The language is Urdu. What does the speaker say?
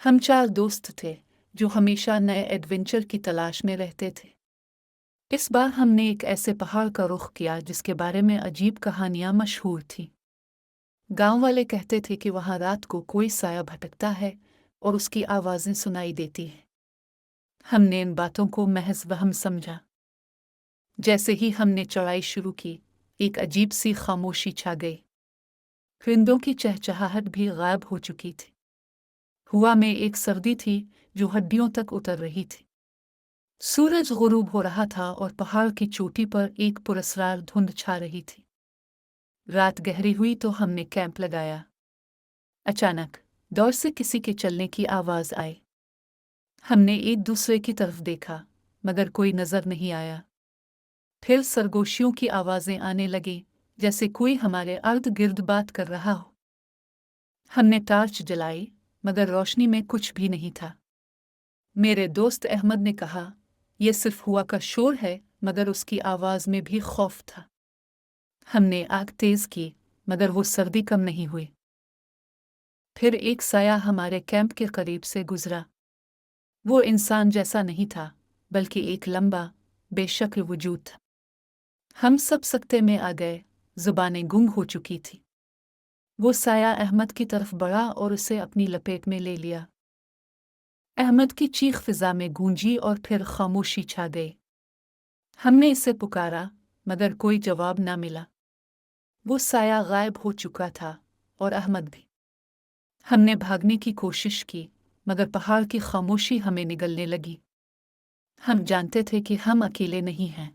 ہم 4 دوست تھے جو ہمیشہ نئے ایڈونچر کی تلاش میں رہتے تھے۔ اس بار ہم نے ایک ایسے پہاڑ کا رخ کیا جس کے بارے میں عجیب کہانیاں مشہور تھیں۔ گاؤں والے کہتے تھے کہ وہاں رات کو کوئی سایہ بھٹکتا ہے اور اس کی آوازیں سنائی دیتی ہیں۔ ہم نے ان باتوں کو محض وہم سمجھا۔ جیسے ہی ہم نے چڑھائی شروع کی، ایک عجیب سی خاموشی چھا گئی۔ پرندوں کی چہچہاہٹ بھی غائب ہو چکی تھی۔ ہوا میں ایک سردی تھی جو ہڈیوں تک اتر رہی تھی۔ سورج غروب ہو رہا تھا اور پہاڑ کی چوٹی پر ایک پراسرار دھند چھا رہی تھی۔ رات گہری ہوئی تو ہم نے کیمپ لگایا۔ اچانک دور سے کسی کے چلنے کی آواز آئی۔ ہم نے ایک دوسرے کی طرف دیکھا مگر کوئی نظر نہیں آیا۔ پھر سرگوشیوں کی آوازیں آنے لگیں جیسے کوئی ہمارے ارد گرد بات کر رہا ہو۔ ہم نے ٹارچ جلائی مگر روشنی میں کچھ بھی نہیں تھا۔ میرے دوست احمد نے کہا، یہ صرف ہوا کا شور ہے، مگر اس کی آواز میں بھی خوف تھا۔ ہم نے آگ تیز کی مگر وہ سردی کم نہیں ہوئی۔ پھر ایک سایہ ہمارے کیمپ کے قریب سے گزرا۔ وہ انسان جیسا نہیں تھا بلکہ ایک لمبا، بے شکل وجود تھا۔ ہم سب سکتے میں آ گئے، زبانیں گنگ ہو چکی تھی۔ وہ سایہ احمد کی طرف بڑھا اور اسے اپنی لپیٹ میں لے لیا۔ احمد کی چیخ فضا میں گونجی اور پھر خاموشی چھا گئی۔ ہم نے اسے پکارا مگر کوئی جواب نہ ملا۔ وہ سایہ غائب ہو چکا تھا اور احمد بھی۔ ہم نے بھاگنے کی کوشش کی مگر پہاڑ کی خاموشی ہمیں نگلنے لگی۔ ہم جانتے تھے کہ ہم اکیلے نہیں ہیں۔